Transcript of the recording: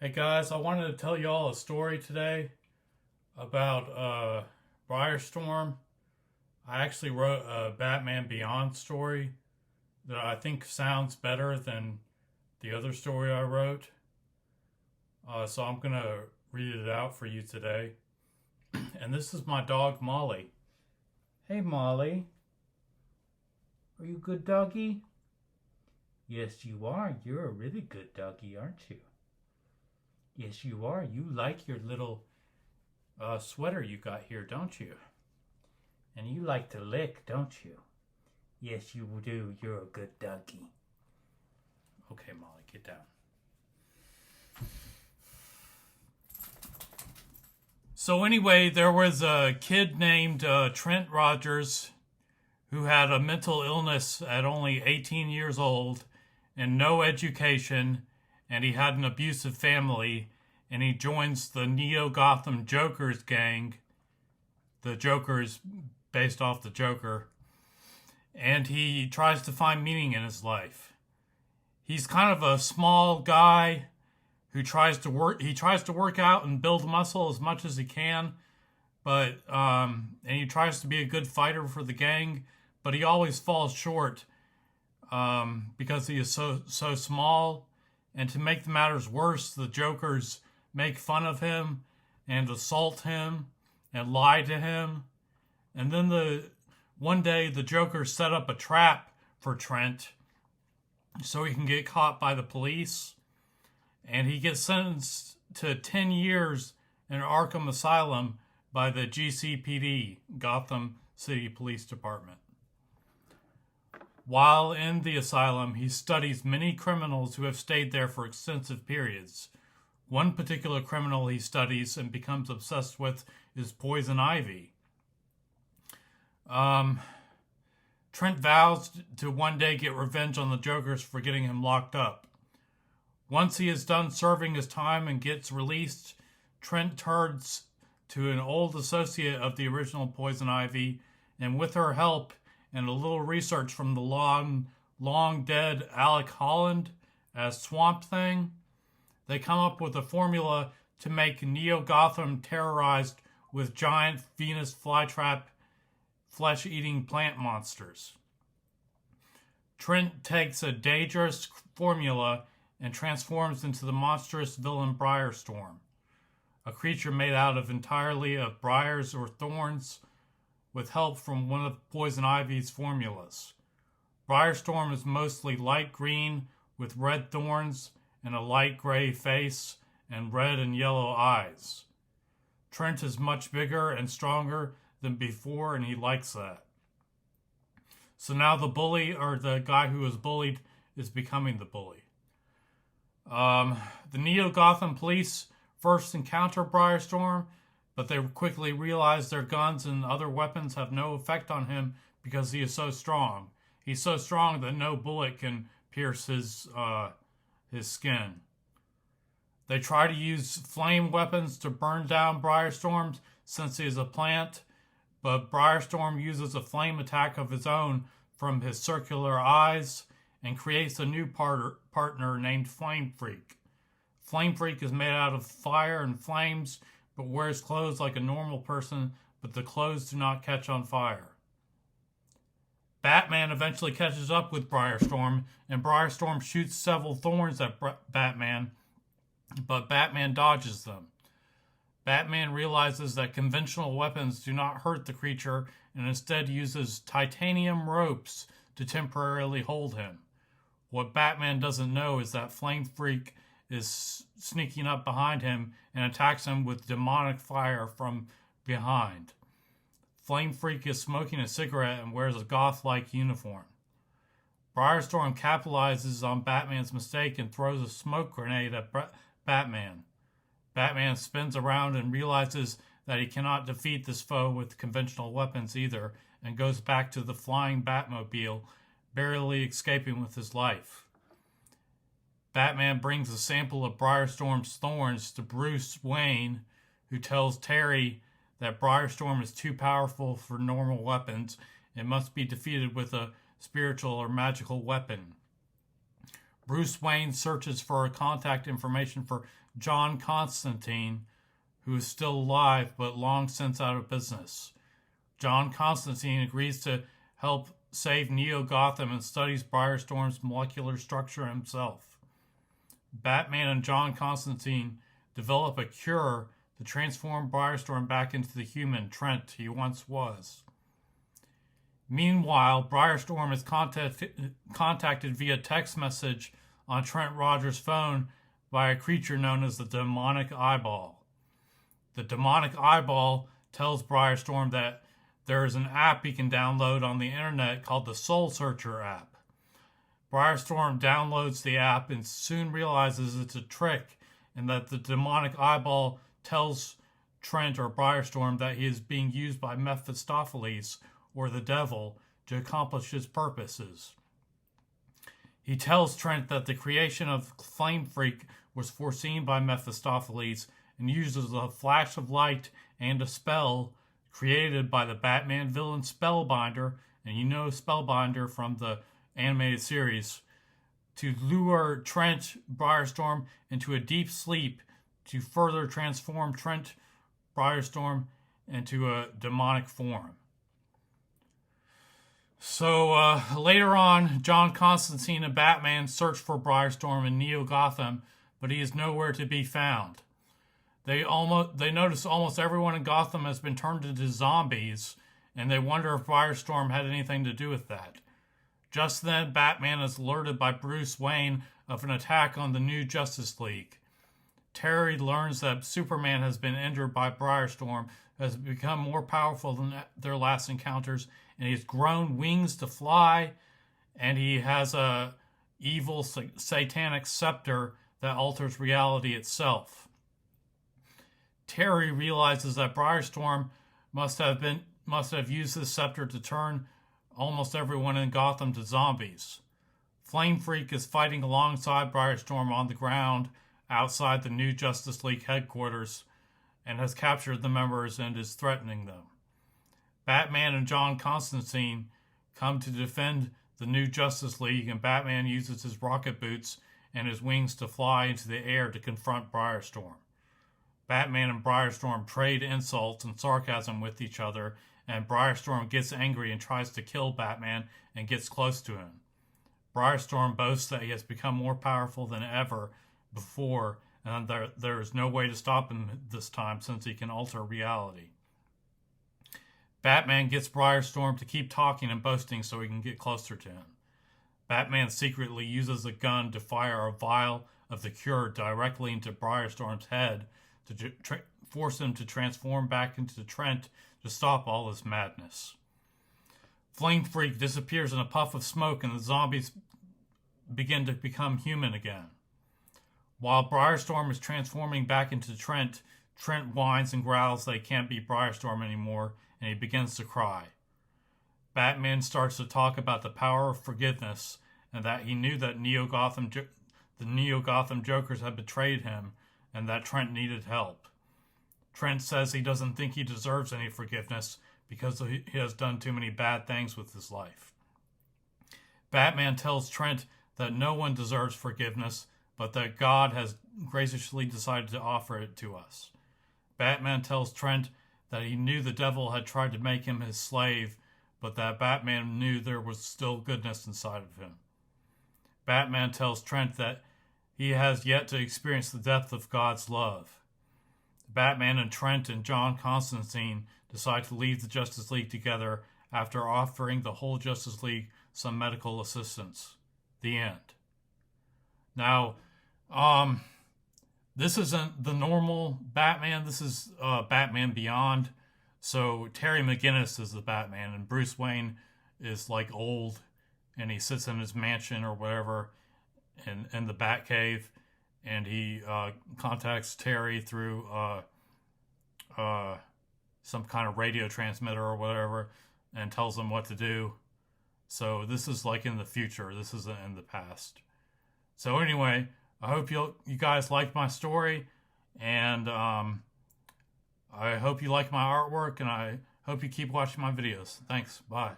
Hey guys, I wanted to tell y'all a story today about Briarstorm. I actually wrote a Batman Beyond story that I think sounds better than the other story I wrote. So I'm going to read it out for you today. And this is my dog Molly. Hey Molly, are you a good doggy? Yes, you are. You're a really good doggy, aren't you? Yes, you are. You like your little sweater you got here, don't you? And you like to lick, don't you? Yes, you do. You're a good doggy. Okay, Molly, get down. So anyway, there was a kid named Trent Rogers who had a mental illness at only 18 years old and no education, and he had an abusive family, and he joins the Neo-Gotham Jokers gang. The Joker's based off the Joker, and he tries to find meaning in his life. He's kind of a small guy who tries to work out and build muscle as much as he can, but and he tries to be a good fighter for the gang, but he always falls short because he is so small. And to make the matters worse, the Jokers make fun of him and assault him and lie to him. And then one day the Joker set up a trap for Trent so he can get caught by the police. And he gets sentenced to 10 years in Arkham Asylum by the GCPD, Gotham City Police Department. While in the asylum, he studies many criminals who have stayed there for extensive periods. One particular criminal he studies and becomes obsessed with is Poison Ivy. Trent vows to one day get revenge on the Jokers for getting him locked up. Once he is done serving his time and gets released, Trent turns to an old associate of the original Poison Ivy, and with her help and a little research from the long dead Alec Holland as Swamp Thing, they come up with a formula to make Neo-Gotham terrorized with giant Venus flytrap flesh-eating plant monsters. Trent takes a dangerous formula and transforms into the monstrous villain Briarstorm, a creature made out of entirely of briars or thorns with help from one of Poison Ivy's formulas. Briarstorm is mostly light green with red thorns and a light gray face and red and yellow eyes. Trent is much bigger and stronger than before, and he likes that. So now the bully, or the guy who was bullied, is becoming the bully. The Neo-Gotham police first encounter Briarstorm, but they quickly realize their guns and other weapons have no effect on him because he is so strong. He's so strong that no bullet can pierce his skin. They try to use flame weapons to burn down Briarstorm since he is a plant, but Briarstorm uses a flame attack of his own from his circular eyes and creates a new partner named Flame Freak. Flame Freak is made out of fire and flames, but wears clothes like a normal person, but the clothes do not catch on fire. Batman eventually catches up with Briarstorm, and Briarstorm shoots several thorns at Batman, but Batman dodges them. Batman realizes that conventional weapons do not hurt the creature and instead uses titanium ropes to temporarily hold him. What Batman doesn't know is that Flame Freak is sneaking up behind him and attacks him with demonic fire from behind. Flame Freak is smoking a cigarette and wears a goth-like uniform. Briarstorm capitalizes on Batman's mistake and throws a smoke grenade at Batman. Batman spins around and realizes that he cannot defeat this foe with conventional weapons either, and goes back to the flying Batmobile, barely escaping with his life. Batman brings a sample of Briarstorm's thorns to Bruce Wayne, who tells Terry that Briarstorm is too powerful for normal weapons and must be defeated with a spiritual or magical weapon. Bruce Wayne searches for contact information for John Constantine, who is still alive but long since out of business. John Constantine agrees to help save Neo-Gotham and studies Briarstorm's molecular structure himself. Batman and John Constantine develop a cure to transform Briarstorm back into the human Trent he once was. Meanwhile, Briarstorm is contacted via text message on Trent Rogers' phone by a creature known as the Demonic Eyeball. The Demonic Eyeball tells Briarstorm that there is an app he can download on the internet called the Soul Searcher app. Briarstorm downloads the app and soon realizes it's a trick and that the Demonic Eyeball tells Trent or Briarstorm that he is being used by Mephistopheles, or the devil, to accomplish his purposes. He tells Trent that the creation of Flame Freak was foreseen by Mephistopheles and uses a flash of light and a spell created by the Batman villain Spellbinder, and you know Spellbinder from the animated series, to lure Trent Briarstorm into a deep sleep to further transform Trent Briarstorm into a demonic form. So later on, John Constantine and Batman search for Briarstorm in Neo-Gotham, but he is nowhere to be found. They notice almost everyone in Gotham has been turned into zombies, and they wonder if Briarstorm had anything to do with that. Just then, Batman is alerted by Bruce Wayne of an attack on the new Justice League. Terry learns that Superman has been injured by Briarstorm, has become more powerful than their last encounters, and he's grown wings to fly, and he has a evil satanic scepter that alters reality itself. Terry realizes that Briarstorm must have used this scepter to turn almost everyone in Gotham to zombies. Flame Freak is fighting alongside Briarstorm on the ground outside the new Justice League headquarters and has captured the members and is threatening them. Batman and John Constantine come to defend the new Justice League, and Batman uses his rocket boots and his wings to fly into the air to confront Briarstorm. Batman and Briarstorm trade insults and sarcasm with each other, and Briarstorm gets angry and tries to kill Batman and gets close to him. Briarstorm boasts that he has become more powerful than ever before, and there is no way to stop him this time since he can alter reality. Batman gets Briarstorm to keep talking and boasting so he can get closer to him. Batman secretly uses a gun to fire a vial of the cure directly into Briarstorm's head to force him to transform back into Trent to stop all this madness. Flame Freak disappears in a puff of smoke and the zombies begin to become human again. While Briarstorm is transforming back into Trent, Trent whines and growls that he can't be Briarstorm anymore, and he begins to cry. Batman starts to talk about the power of forgiveness and that he knew that the Neo-Gotham Jokers had betrayed him and that Trent needed help. Trent says he doesn't think he deserves any forgiveness because he has done too many bad things with his life. Batman tells Trent that no one deserves forgiveness, but that God has graciously decided to offer it to us. Batman tells Trent that he knew the devil had tried to make him his slave, but that Batman knew there was still goodness inside of him. Batman tells Trent that he has yet to experience the depth of God's love. Batman and Trent and John Constantine decide to leave the Justice League together after offering the whole Justice League some medical assistance. The end. Now, this isn't the normal Batman. This is Batman Beyond. So Terry McGinnis is the Batman, and Bruce Wayne is like old, and he sits in his mansion or whatever in the Batcave, and he contacts Terry through some kind of radio transmitter or whatever, and tells him what to do. So this is like in the future. This isn't in the past. So anyway, I hope you guys liked my story, and I hope you like my artwork, and I hope you keep watching my videos. Thanks. Bye.